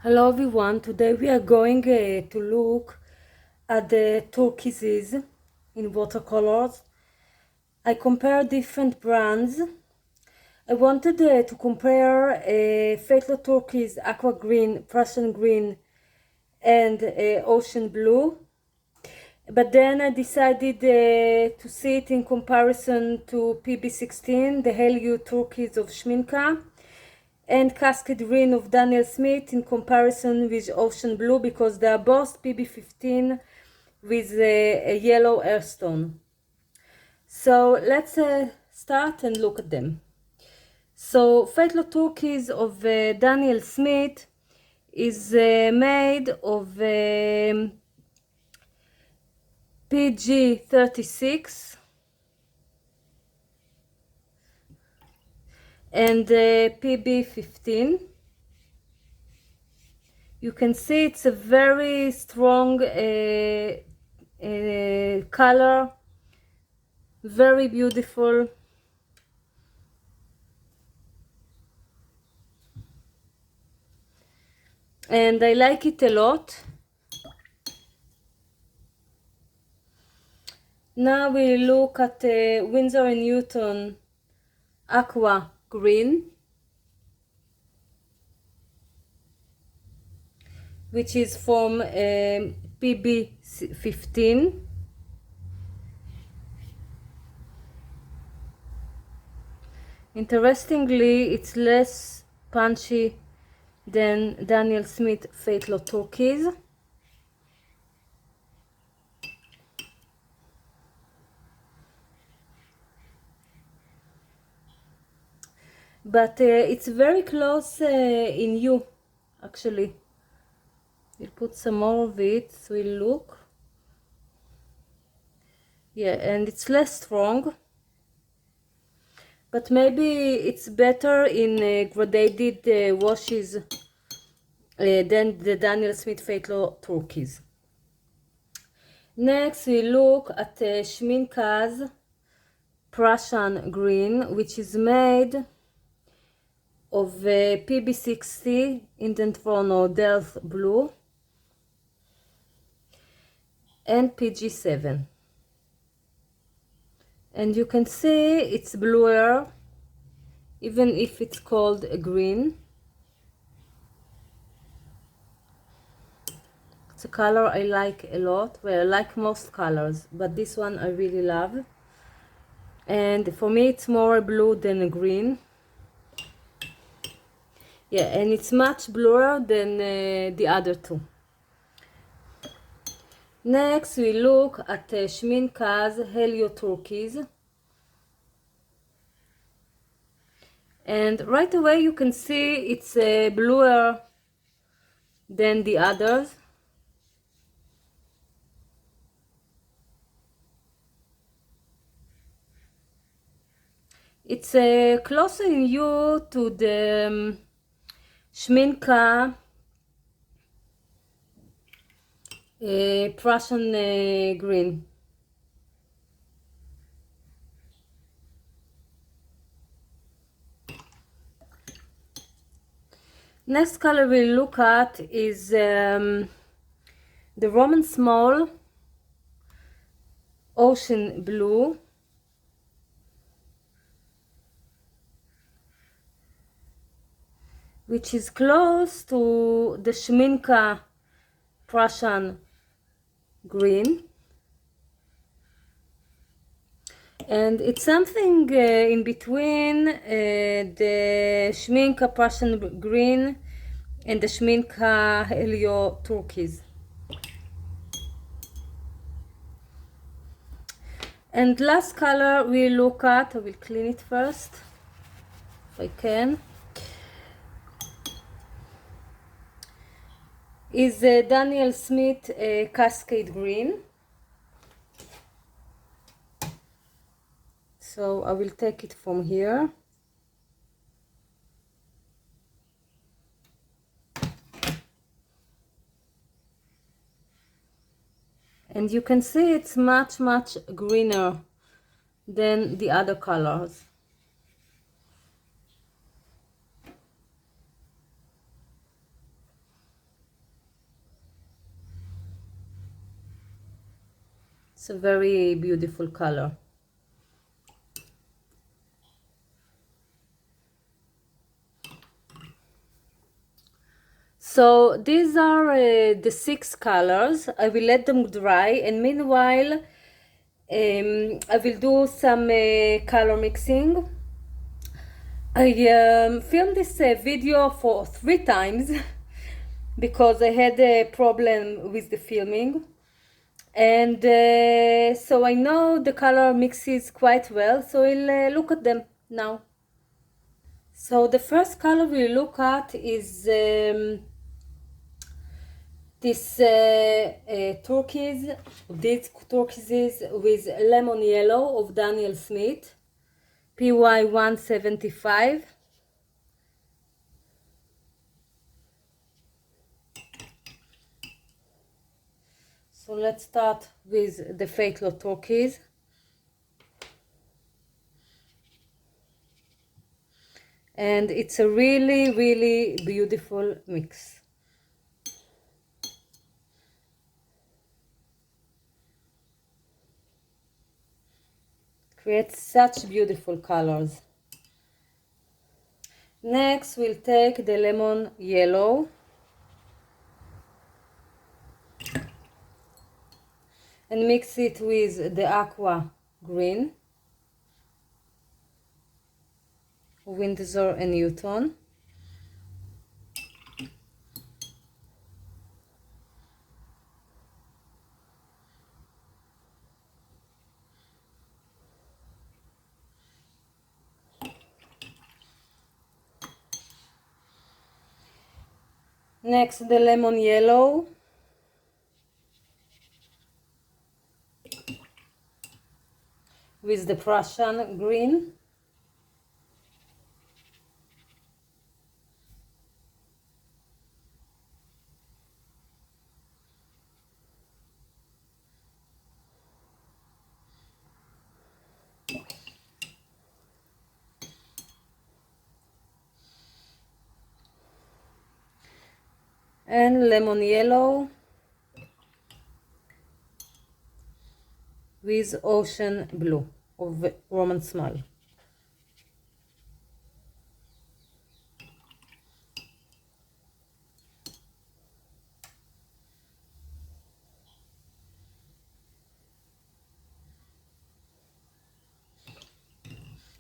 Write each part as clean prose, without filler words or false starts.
Hello everyone, today we are going to look at the turquoises in watercolors. I compared different brands. I wanted to compare Phthalo turquoise, aqua green, Prussian green and ocean blue. But then I decided to see it in comparison to PB16, the Helio turquoise of Schminka, and Cascade Green of Daniel Smith in comparison with Ocean Blue, because they are both PB15 with a yellow earthstone. So let's start and look at them. So Phthalo turquoise of Daniel Smith is made of PG36 and PB15. You can see it's a very strong color, very beautiful. And I like it a lot. Now we look at Winsor & Newton Aqua Green, which is from PB15. Interestingly, it's less punchy than Daniel Smith Phthalo turquoise. But it's very close in hue, actually. We'll put some more of it so we'll look. Yeah, and it's less strong. But maybe it's better in gradated washes than the Daniel Smith Phthalo turquoise. Next, we look at Schminka's Prussian green, which is made of PB60 Indent or Delft blue and PG7. And you can see it's bluer, even if it's called a green. It's a color I like a lot. Well, I like most colors, but this one I really love. And for me, it's more blue than a green. Yeah, and it's much bluer than the other two. Next, we look at Schminka's Helio turquoise. And right away you can see it's bluer than the others. It's closer in hue to the Schminka Prussian green. Next color we'll look at is the Roman Small Ocean Blue. Which is close to the Schminka Prussian green. And it's something in between the Schminka Prussian green and the Schminka Helio turquoise. And last color we look at, I will clean it first, if I can, is Daniel Smith Cascade Green. So I will take it from here. And you can see it's much greener than the other colors. It's a very beautiful color. So these are the 6 colors. I will let them dry, and meanwhile I will do some color mixing. I filmed this video for 3 times because I had a problem with the filming, and so I know the color mixes quite well, so I'll look at them now. So the first color we look at is this turquoise, these turquoises with lemon yellow of Daniel Smith, PY 175. So let's start with the Fatal Turquoise. And it's a really, really beautiful mix. Creates such beautiful colors. Next, we'll take the lemon yellow and mix it with the aqua green, Windsor and Newton. Next, the lemon yellow with the Prussian green. And lemon yellow with ocean blue of Roman Small.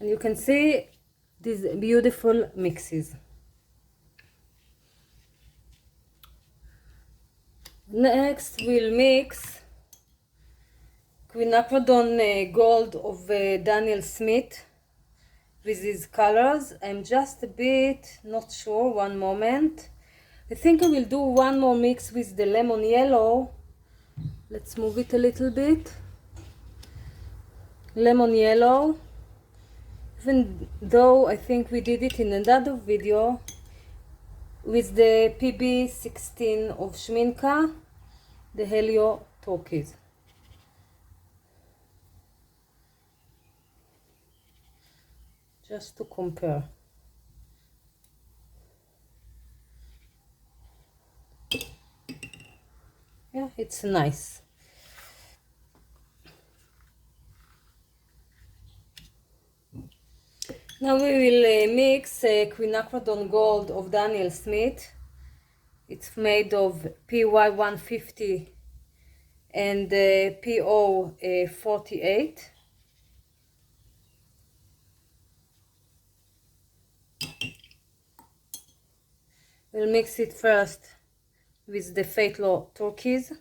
And you can see these beautiful mixes. Next, we'll mix quinacridone gold of Daniel Smith with these colors. I'm just a bit not sure. One moment. I think I will do one more mix with the lemon yellow. Let's move it a little bit. Lemon yellow. Even though I think we did it in another video, with the PB16 of Schminka, the Helio Turquoise. Just to compare. Yeah, it's nice. Now we will mix quinacridone gold of Daniel Smith. It's made of PY 150 and PO 48. We'll mix it first with the Fatal Turquoise.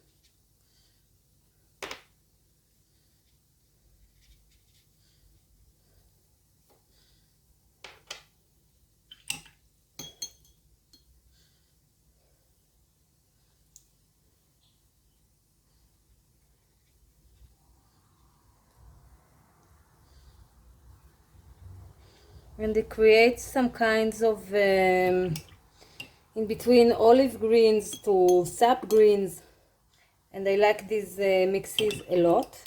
And it creates some kinds of in between olive greens to sap greens, and I like these mixes a lot.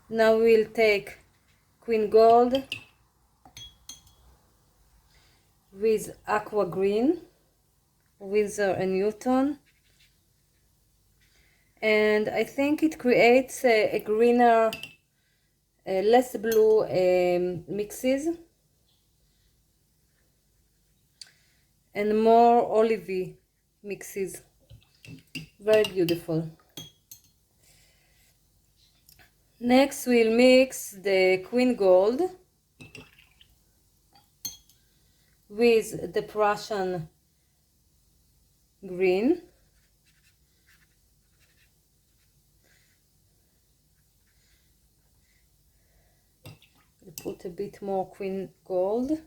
Now we'll take Queen Gold with Aqua Green, Windsor and Newton, and I think it creates a greener, less blue mixes and more olivey mixes. Very beautiful. Next we'll mix the Queen Gold with the Prussian green. We'll put a bit more Queen Gold.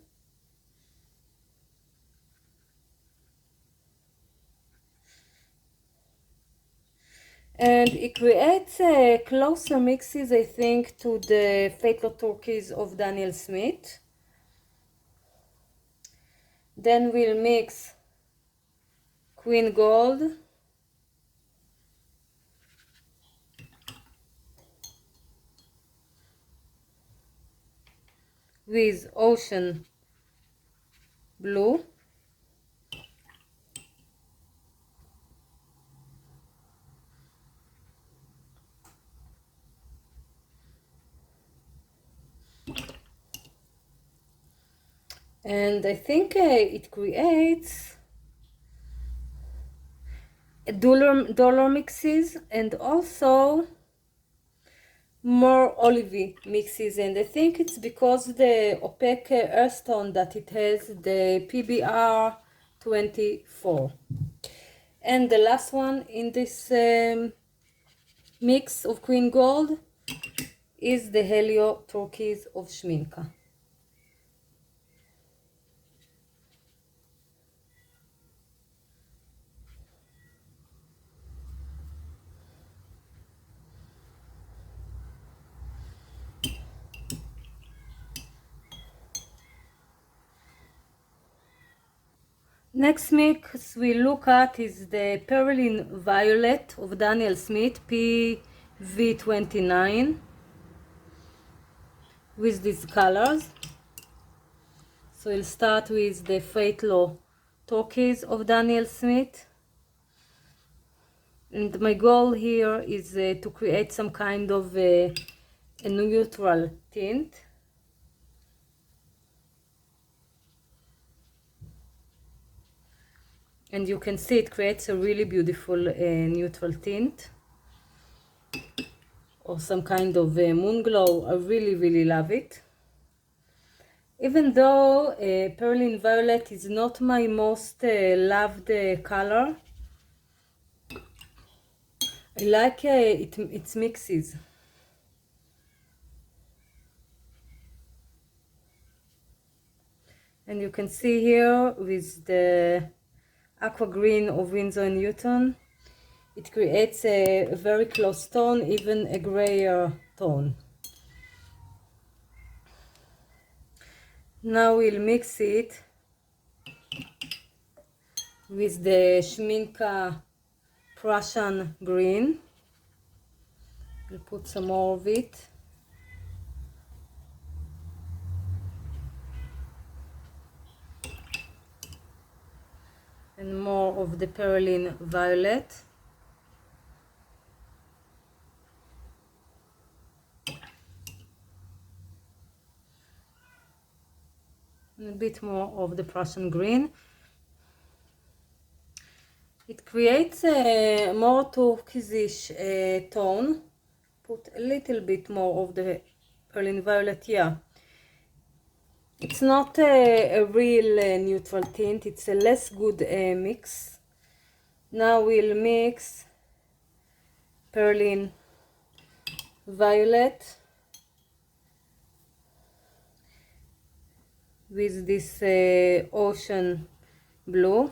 And it creates closer mixes, I think, to the Fatal Turquoise of Daniel Smith. Then we'll mix Queen Gold with Ocean Blue. And I think it creates dollar mixes and also more olivey mixes, and I think it's because the opaque earth tone that it has, the PBR 24. And the last one in this mix of Queen Gold is the Helio Turquoise of Schminka. Next mix we look at is the Perlin Violet of Daniel Smith PV29 with these colors. So we'll start with the Fatal Turquoise of Daniel Smith. And my goal here is to create some kind of a neutral tint. And you can see it creates a really beautiful neutral tint, or some kind of moon glow. I really love it. Even though Perlin Violet is not my most loved color, I like its mixes. And you can see here with the aqua green of Winsor & Newton, it creates a very close tone, even a grayer tone. Now we'll mix it with the Schminka Prussian green. We'll put some more of it. And more of the Perlin Violet. And a bit more of the Prussian green. It creates a more turquoise tone. Put a little bit more of the Perlin Violet, yeah. It's not a real neutral tint, it's a less good mix. Now we'll mix Perlin Violet with this Ocean Blue.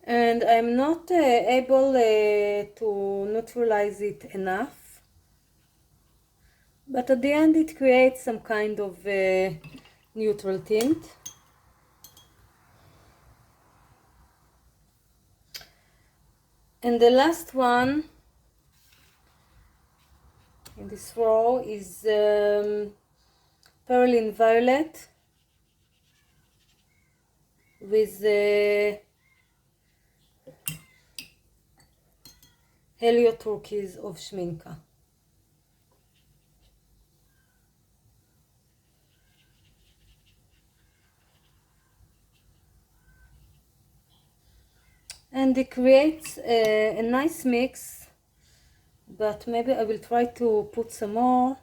And I'm not able to neutralize it enough. but at the end it creates some kind of neutral tint. And the last one in this row is Perlin Violet with Helio Turquoise of Schminka. And it creates a nice mix, but maybe I will try to put some more.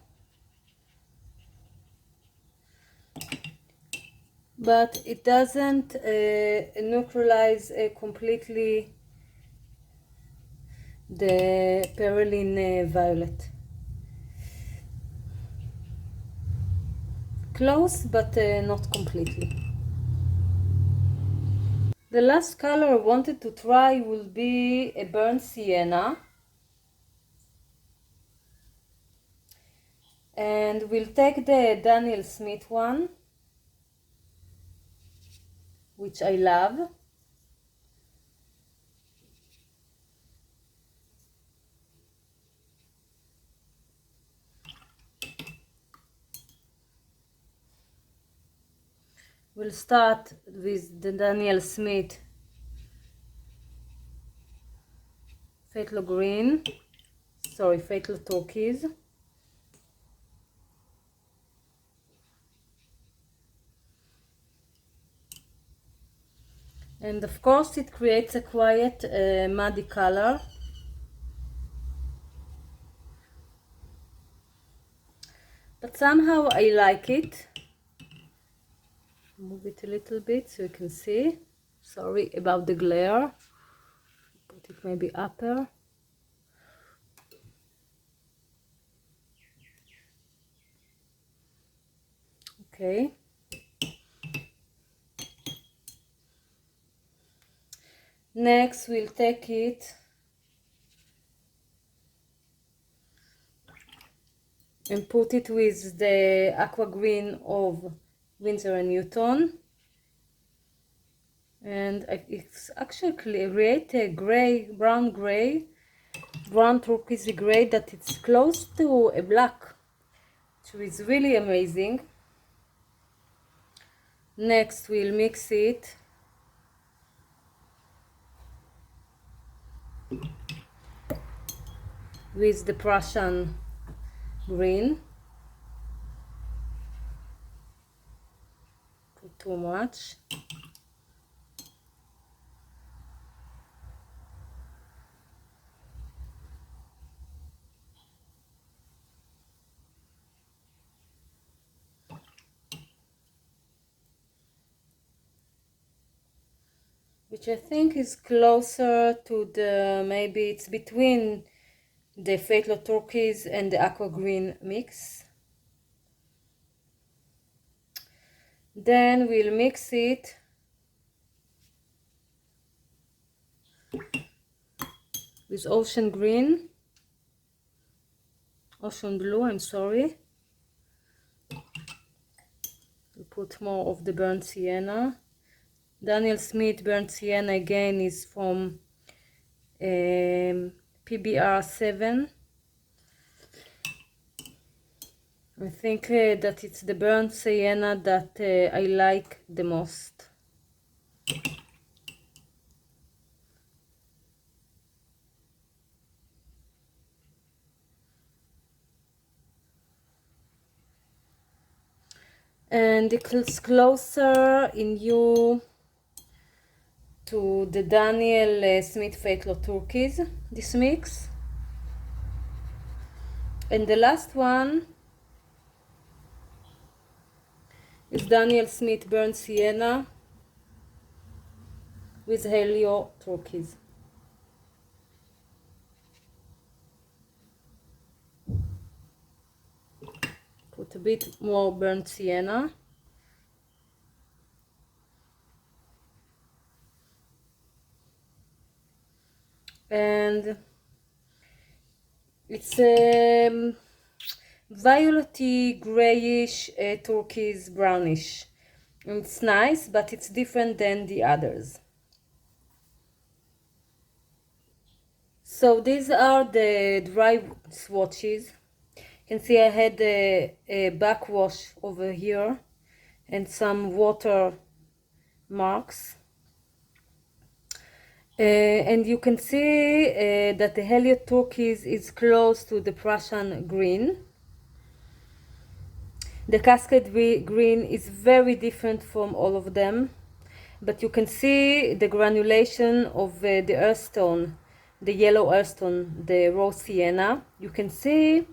But it doesn't neutralize completely the Perlin Violet. Close, but not completely. The last color I wanted to try will be a burnt sienna. And we'll take the Daniel Smith one, which I love. We'll start with the Daniel Smith Fatal Green, Fatal Turquoise. And of course it creates a quiet muddy color. But somehow I like it. Move it a little bit so you can see. Sorry about the glare. Put it maybe upper. Okay. Next we'll take it and put it with the aqua green of Winsor & Newton. And it's actually create a gray, brown turquoise gray that it's close to a black, which is really amazing. Next we'll mix it with the Prussian green. Put too much. Which I think is closer to the, maybe it's between the Fatal Turquoise and the aqua green mix. Then we'll mix it with ocean blue, I'm sorry. We'll put more of the burnt sienna. Daniel Smith burnt sienna again is from PBR 7. I think that it's the burnt sienna that I like the most. And it's closer in hue to the Daniel Smith Fatal Turquoise, this mix. And the last one is Daniel Smith Burnt Sienna with Helio Turquoise. Put a bit more burnt sienna. And it's violetty, grayish, turquoise, brownish. It's nice, but it's different than the others. So these are the dry swatches. You can see I had a backwash over here and some water marks. And you can see that the Heliotrope turquoise is close to the Prussian green. The Cascade green is very different from all of them, but you can see the granulation of the earthstone, the yellow earthstone, the raw sienna. You can see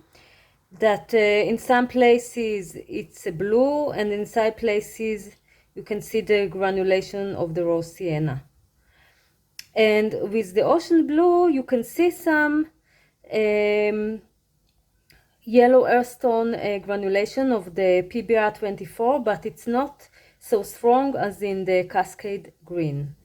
that in some places it's blue, and in some places you can see the granulation of the raw sienna. And with the ocean blue, you can see some yellow earthstone granulation of the PBR24, but it's not so strong as in the Cascade green.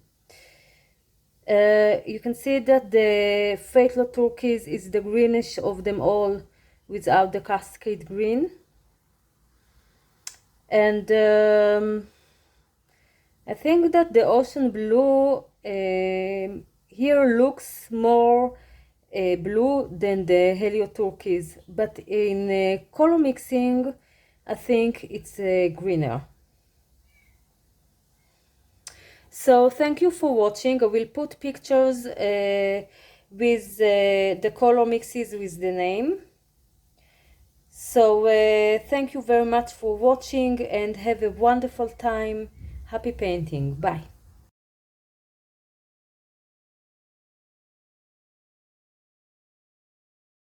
You can see that the Fatal turquoise is the greenish of them all without the Cascade green. And I think that the ocean blue here looks more blue than the Heliotrope turquoise, but in color mixing I think it's greener. So thank you for watching. I will put pictures with the color mixes with the name. So thank you very much for watching and have a wonderful time. Happy painting. Bye.